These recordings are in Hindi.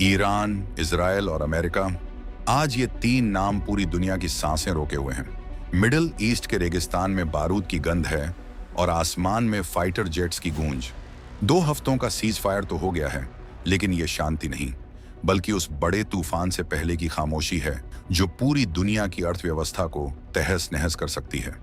ईरान, इजराइल और अमेरिका, आज ये तीन नाम पूरी दुनिया की सांसें रोके हुए हैं। मिडिल ईस्ट के रेगिस्तान में बारूद की गंध है और आसमान में फाइटर जेट्स की गूंज। 2 हफ्तों का सीज फायर तो हो गया है, लेकिन ये शांति नहीं, बल्कि उस बड़े तूफान से पहले की खामोशी है जो पूरी दुनिया की अर्थव्यवस्था को तहस नहस कर सकती है।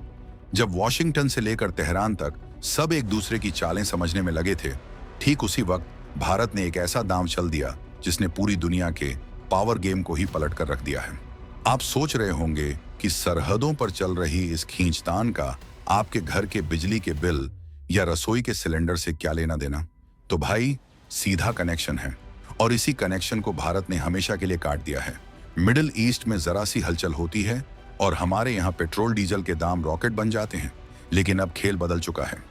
जब वॉशिंगटन से लेकर तेहरान तक सब एक दूसरे की चालें समझने में लगे थे, ठीक उसी वक्त भारत ने एक ऐसा दांव चल दिया जिसने पूरी दुनिया के पावर गेम को ही पलट कर रख दिया है। आप सोच रहे होंगे कि सरहदों पर चल रही इस खींचतान का आपके घर के बिजली के बिल या रसोई के सिलेंडर से क्या लेना देना। तो भाई, सीधा कनेक्शन है, और इसी कनेक्शन को भारत ने हमेशा के लिए काट दिया है। मिडिल ईस्ट में जरा सी हलचल होती है और हमारे यहाँ पेट्रोल डीजल के दाम रॉकेट बन जाते हैं। लेकिन अब खेल बदल चुका है।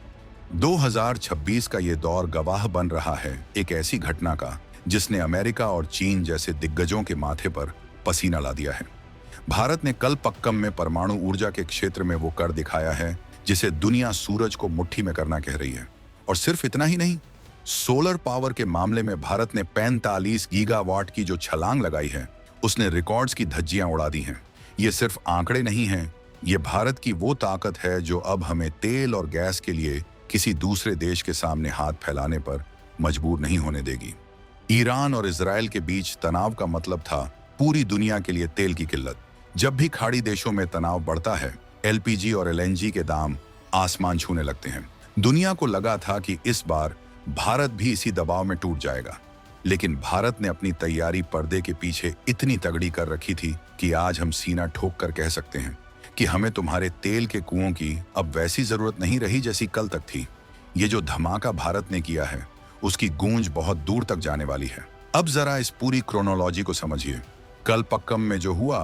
2026 का ये दौर गवाह बन रहा है एक ऐसी घटना का जिसने अमेरिका और चीन जैसे दिग्गजों के माथे पर पसीना ला दिया है। भारत ने कल पक्कम में परमाणु ऊर्जा के क्षेत्र में वो कर दिखाया है जिसे दुनिया सूरज को मुट्ठी में करना कह रही है। और सिर्फ इतना ही नहीं, सोलर पावर के मामले में भारत ने 45 गीगावाट की जो छलांग लगाई है, उसने रिकॉर्ड्स की धज्जियां उड़ा दी हैं। ये सिर्फ आंकड़े नहीं हैं, ये भारत की वो ताकत है जो अब हमें तेल और गैस के लिए किसी दूसरे देश के सामने हाथ फैलाने पर मजबूर नहीं होने देगी। ईरान और इजराइल के बीच तनाव का मतलब था पूरी दुनिया के लिए तेल की किल्लत। जब भी खाड़ी देशों में तनाव बढ़ता है, एलपीजी और एलएनजी के दाम आसमान छूने लगते हैं। दुनिया को लगा था कि इस बार भारत भी इसी दबाव में टूट जाएगा, लेकिन भारत ने अपनी तैयारी पर्दे के पीछे इतनी तगड़ी कर रखी थी कि आज हम सीना ठोक कर कह सकते हैं कि हमें तुम्हारे तेल के कुओं की अब वैसी जरूरत नहीं रही जैसी कल तक थी। ये जो धमाका भारत ने किया है, उसकी गूंज बहुत दूर तक जाने वाली है। अब जरा इस पूरी क्रोनोलॉजी को समझिए। कल पक्कम में जो हुआ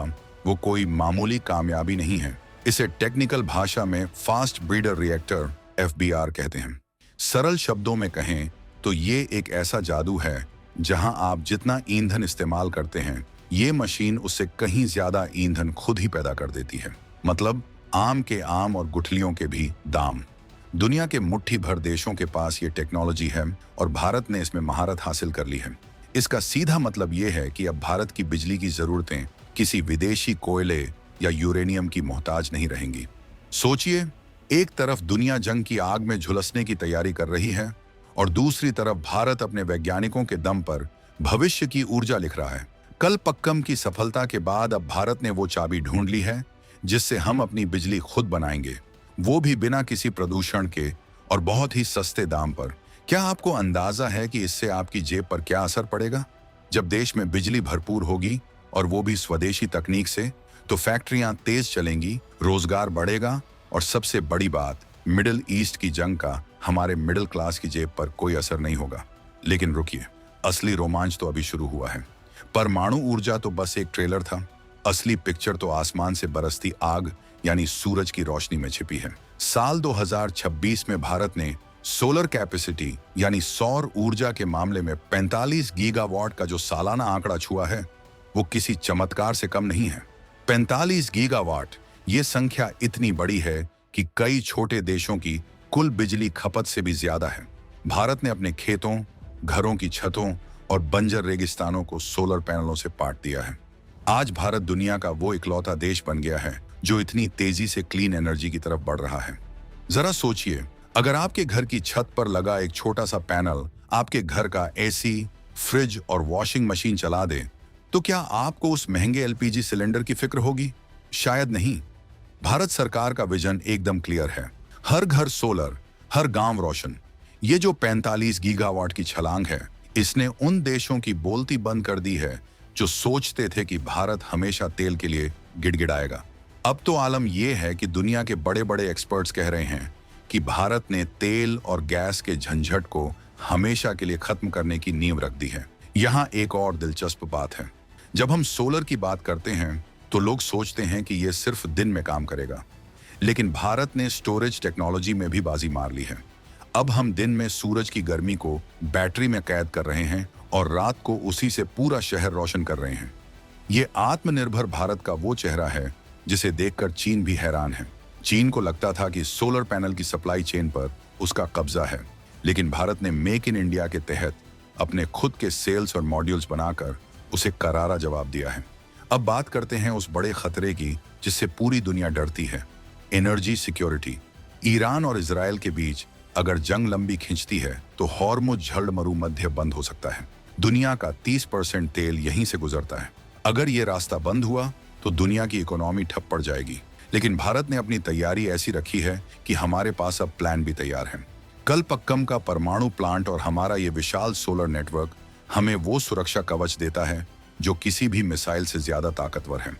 वो कोई मामूली कामयाबी नहीं है। इसे टेक्निकल भाषा में फास्ट ब्रीडर रिएक्टर FBR कहते हैं। सरल शब्दों में कहें तो ये एक ऐसा जादू है जहां आप जितना ईंधन इस्तेमाल करते हैं, ये मशीन उससे कहीं ज्यादा ईंधन खुद ही पैदा कर देती है। मतलब आम के आम और गुठलियों के भी दाम। दुनिया के मुट्ठी भर देशों के पास ये टेक्नोलॉजी है और भारत ने इसमें महारत हासिल कर ली है। इसका सीधा मतलब ये है कि अब भारत की बिजली की जरूरतें किसी विदेशी कोयले या यूरेनियम की मोहताज नहीं रहेंगी। सोचिए, एक तरफ दुनिया जंग की आग में झुलसने की तैयारी कर रही है और दूसरी तरफ भारत अपने वैज्ञानिकों के दम पर भविष्य की ऊर्जा लिख रहा है। कल पक्कम की सफलता के बाद अब भारत ने वो चाबी ढूंढ ली है जिससे हम अपनी बिजली खुद बनाएंगे, वो भी बिना किसी प्रदूषण के और बहुत ही सस्ते दाम पर। क्या आपको अंदाजा है कि इससे आपकी जेब पर क्या असर पड़ेगा? जब देश में बिजली भरपूर होगी और वो भी स्वदेशी तकनीक से, तो फैक्ट्रियां तेज चलेंगी, रोजगार बढ़ेगा और सबसे बड़ी बात, मिडिल ईस्ट की जंग का हमारे मिडिल क्लास की जेब पर कोई असर नहीं होगा। लेकिन रुकिए, असली रोमांच तो अभी शुरू हुआ है। परमाणु ऊर्जा तो बस एक ट्रेलर था, असली पिक्चर तो आसमान से बरसती आग यानी सूरज की रोशनी में छिपी है। साल 2026 में भारत ने सोलर कैपेसिटी यानी सौर ऊर्जा के मामले में 45 गीगावाट का जो सालाना आंकड़ा छुआ है, वो किसी चमत्कार से कम नहीं है। 45 गीगावाट, ये संख्या इतनी बड़ी है कि कई छोटे देशों की कुल बिजली खपत से भी ज्यादा है। भारत ने अपने खेतों, घरों की छतों और बंजर रेगिस्तानों को सोलर पैनलों से पाट दिया है। आज भारत दुनिया का वो इकलौता देश बन गया है जो इतनी तेजी से क्लीन एनर्जी की तरफ बढ़ रहा है। जरा सोचिए, अगर आपके घर की छत पर लगा एक छोटा सा पैनल आपके घर का AC, फ्रिज और वॉशिंग मशीन चला दे, तो क्या आपको उस महंगे LPG सिलेंडर की फिक्र होगी? शायद नहीं। भारत सरकार का विजन एकदम क्लियर है। हर घर सोलर, हर गांव रोशन। ये जो 45 गीगावाट की छलांग है, इसने उन देशों की बोलती बंद कर दी है जो सोचते थे कि भारत हमेशा तेल के लिए गिड़गिड़ाएगा। अब तो आलम यह है कि दुनिया के बड़े बड़े एक्सपर्ट्स कह रहे हैं कि भारत ने तेल और गैस के झंझट को हमेशा के लिए खत्म करने की नींव रख दी है। यहाँ एक और दिलचस्प बात है। जब हम सोलर की बात करते हैं तो लोग सोचते हैं कि यह सिर्फ दिन में काम करेगा, लेकिन भारत ने स्टोरेज टेक्नोलॉजी में भी बाजी मार ली है। अब हम दिन में सूरज की गर्मी को बैटरी में कैद कर रहे हैं और रात को उसी से पूरा शहर रोशन कर रहे हैं। ये आत्मनिर्भर भारत का वो चेहरा है जिसे देखकर चीन भी हैरान है। चीन को लगता था कि सोलर पैनल की सप्लाई चेन पर उसका कब्जा है, लेकिन भारत ने मेक इन इंडिया के तहत अपने खुद के सेल्स और मॉड्यूल्स बनाकर उसे करारा जवाब दिया है। अब बात करते हैं उस बड़े खतरे की जिससे पूरी दुनिया डरती है, एनर्जी सिक्योरिटी। ईरान और इजराइल के बीच अगर जंग लंबी खिंचती है तो हॉर्मुज जल मरुमध्य बंद हो सकता है। दुनिया का 30% तेल यहीं से गुजरता है। अगर ये रास्ता बंद हुआ तो दुनिया की इकोनॉमी ठप पड़ जाएगी। लेकिन भारत ने अपनी तैयारी ऐसी रखी है कि हमारे पास अब प्लान भी तैयार है। कलपक्कम का परमाणु प्लांट और हमारा ये विशाल सोलर नेटवर्क हमें वो सुरक्षा कवच देता है जो किसी भी मिसाइल से ज्यादा ताकतवर है।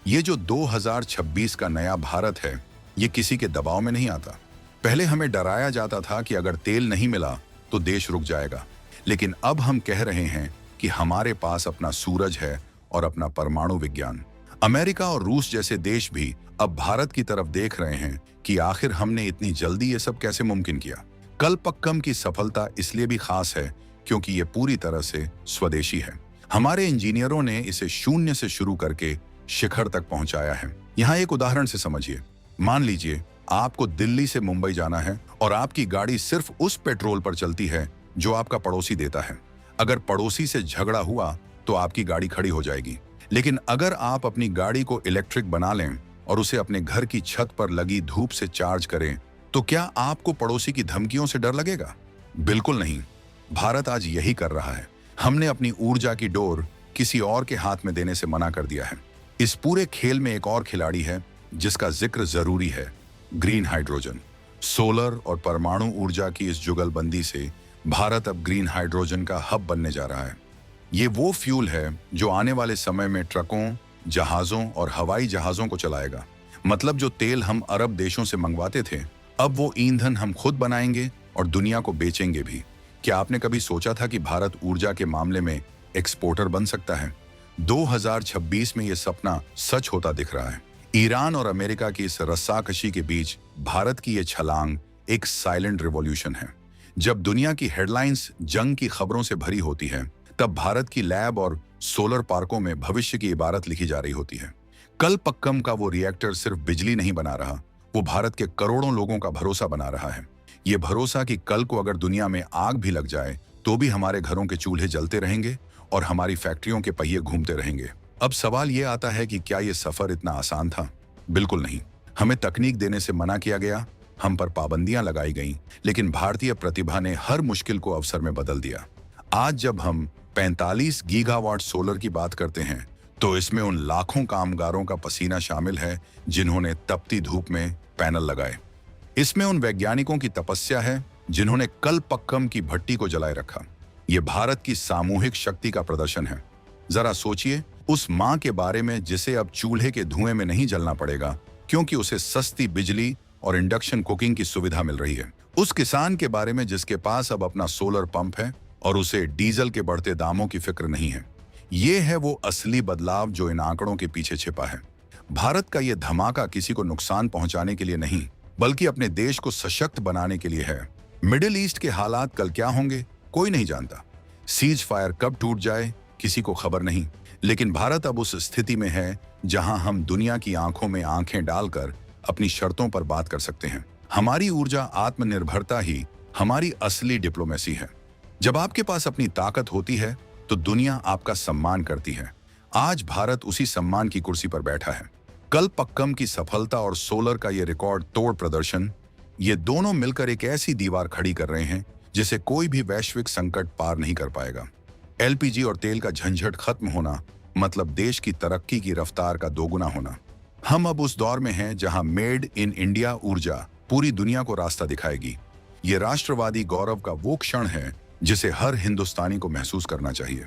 ये जो 2026 का नया भारत है, ये किसी के दबाव में नहीं आता। पहले हमें डराया जाता था कि अगर तेल नहीं मिला तो देश रुक जाएगा, लेकिन अब हम कह रहे हैं कि हमारे पास अपना सूरज है और अपना परमाणु विज्ञान। अमेरिका और रूस जैसे देश भी अब भारत की तरफ देख रहे हैं कि आखिर हमने इतनी जल्दी ये सब कैसे मुमकिन किया। कलपक्कम की सफलता इसलिए भी खास है क्योंकि ये पूरी तरह से स्वदेशी है। हमारे इंजीनियरों ने इसे शून्य से शुरू करके शिखर तक पहुंचाया है। यहाँ एक उदाहरण से समझिए। मान लीजिए आपको दिल्ली से मुंबई जाना है और आपकी गाड़ी सिर्फ उस पेट्रोल पर चलती है जो आपका पड़ोसी देता है। अगर पड़ोसी से झगड़ा हुआ तो आपकी गाड़ी खड़ी हो जाएगी। लेकिन अगर आप अपनी गाड़ी को इलेक्ट्रिक बना लें और उसे अपने घर की छत पर लगी धूप से चार्ज करें, तो क्या आपको पड़ोसी की धमकियों से डर लगेगा? बिल्कुल नहीं। भारत आज यही कर रहा है। हमने अपनी ऊर्जा की डोर किसी और के हाथ में देने से मना कर दिया है। इस पूरे खेल में एक और खिलाड़ी है जिसका जिक्र जरूरी है, ग्रीन हाइड्रोजन। सोलर और परमाणु ऊर्जा की इस जुगलबंदी से भारत अब ग्रीन हाइड्रोजन का हब बनने जा रहा है। ये वो फ्यूल है जो आने वाले समय में ट्रकों, जहाजों और हवाई जहाजों को चलाएगा। मतलब जो तेल हम अरब देशों से मंगवाते थे, अब वो ईंधन हम खुद बनाएंगे और दुनिया को बेचेंगे भी। क्या आपने कभी सोचा था कि भारत ऊर्जा के मामले में एक्सपोर्टर बन सकता है? 2026 में ये सपना सच होता दिख रहा है। ईरान और अमेरिका की इस रस्साकशी के बीच भारत की ये छलांग एक साइलेंट रिवॉल्यूशन है। जब दुनिया की हेडलाइंस जंग की खबरों से भरी होती है, तब भारत की लैब और सोलर पार्कों में भविष्य की इबारत लिखी जा रही होती है। कलपक्कम का वो रिएक्टर सिर्फ बिजली नहीं बना रहा, वो भारत के करोड़ों लोगों का भरोसा बना रहा है। ये भरोसा कि कल को अगर दुनिया में आग भी लग जाए तो भी हमारे घरों के चूल्हे जलते रहेंगे और हमारी फैक्ट्रियों के पहिए घूमते रहेंगे। अब सवाल ये आता है कि क्या ये सफर इतना आसान था? बिल्कुल नहीं। हमें तकनीक देने से मना किया गया, हम पर पाबंदियां लगाई गईं, लेकिन भारतीय प्रतिभा ने हर मुश्किल को अवसर में बदल दिया। आज जब हम 45 गीगावाट सोलर की बात करते हैं तो इसमें उन लाखों कामगारों का पसीना शामिल है जिन्होंने तपती धूप में पैनल लगाए। इसमें उन वैज्ञानिकों की तपस्या है जिन्होंने कलपक्कम की भट्टी को जलाए रखा। ये भारत की सामूहिक शक्ति का प्रदर्शन है। जरा सोचिए उस मां के बारे में जिसे अब चूल्हे के धुएं में नहीं जलना पड़ेगा क्योंकि उसे सस्ती बिजली और इंडक्शन कुकिंग की सुविधा मिल रही है। उस किसान के बारे में जिसके पास अब अपना सोलर पंप है और उसे डीजल के बढ़ते दामों की फिक्र नहीं है। ये है वो असली बदलाव जो इन आंकड़ों के पीछे छिपा है। भारत का ये धमाका किसी को नुकसान पहुंचाने के लिए नहीं, बल्कि अपने देश को सशक्त बनाने के लिए है। मिडिल ईस्ट के हालात कल क्या होंगे कोई नहीं जानता। सीज फायर कब टूट जाए किसी को खबर नहीं, लेकिन भारत अब उस स्थिति में है जहां हम दुनिया की आंखों में आंखें डालकर अपनी शर्तों पर बात कर सकते हैं। हमारी ऊर्जा आत्मनिर्भरता ही हमारी असली डिप्लोमेसी है। जब आपके पास अपनी ताकत होती है तो दुनिया आपका सम्मान करती है। आज भारत उसी सम्मान की कुर्सी पर बैठा है। कलपक्कम की सफलता और सोलर का ये रिकॉर्ड तोड़ प्रदर्शन, ये दोनों मिलकर एक ऐसी दीवार खड़ी कर रहे हैं जिसे कोई भी वैश्विक संकट पार नहीं कर पाएगा। एलपीजी और तेल का झंझट खत्म होना मतलब देश की तरक्की की रफ्तार का दोगुना होना। हम अब उस दौर में हैं जहां मेड इन इंडिया ऊर्जा पूरी दुनिया को रास्ता दिखाएगी। ये राष्ट्रवादी गौरव का वो क्षण है जिसे हर हिंदुस्तानी को महसूस करना चाहिए।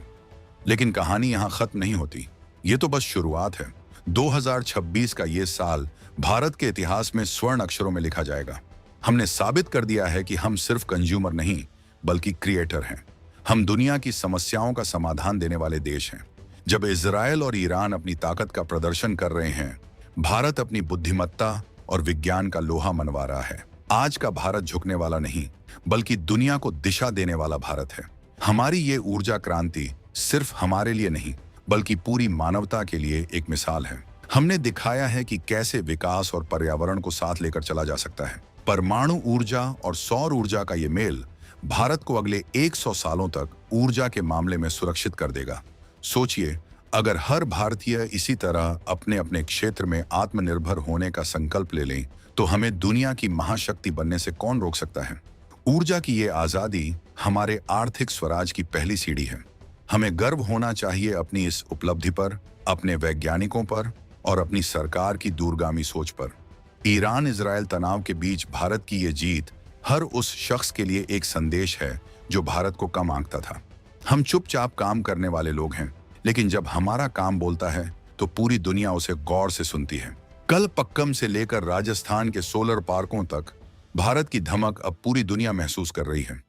लेकिन कहानी यहाँ खत्म नहीं होती, ये तो बस शुरुआत है। 2026 का ये साल भारत के इतिहास में स्वर्ण अक्षरों में लिखा जाएगा। हमने साबित कर दिया है कि हम सिर्फ कंज्यूमर नहीं बल्कि क्रिएटर हैं। हम दुनिया की समस्याओं का समाधान देने वाले देश हैं। जब इजराइल और ईरान अपनी ताकत का प्रदर्शन कर रहे हैं, भारत अपनी बुद्धिमत्ता और विज्ञान का लोहा मनवा रहा है। आज का भारत झुकने वाला नहीं बल्कि दुनिया को दिशा देने वाला भारत है। हमारी ये ऊर्जा क्रांति सिर्फ हमारे लिए नहीं बल्कि पूरी मानवता के लिए एक मिसाल है। हमने दिखाया है कि कैसे विकास और पर्यावरण को साथ लेकर चला जा सकता है। परमाणु ऊर्जा और सौर ऊर्जा का ये मेल भारत को अगले 100 सालों तक ऊर्जा के मामले में सुरक्षित कर देगा। सोचिए, अगर हर भारतीय इसी तरह अपने अपने क्षेत्र में आत्मनिर्भर होने का संकल्प ले लें, तो हमें दुनिया की महाशक्ति बनने से कौन रोक सकता है। ऊर्जा की ये आज़ादी हमारे आर्थिक स्वराज की पहली सीढ़ी है। हमें गर्व होना चाहिए अपनी इस उपलब्धि पर, अपने वैज्ञानिकों पर और अपनी सरकार की दूरगामी सोच पर। ईरान इजरायल तनाव के बीच भारत की ये जीत हर उस शख्स के लिए एक संदेश है जो भारत को कम आंकता था। हम चुपचाप काम करने वाले लोग हैं, लेकिन जब हमारा काम बोलता है तो पूरी दुनिया उसे गौर से सुनती है। कल पक्कम से लेकर राजस्थान के सोलर पार्कों तक भारत की धमक अब पूरी दुनिया महसूस कर रही है।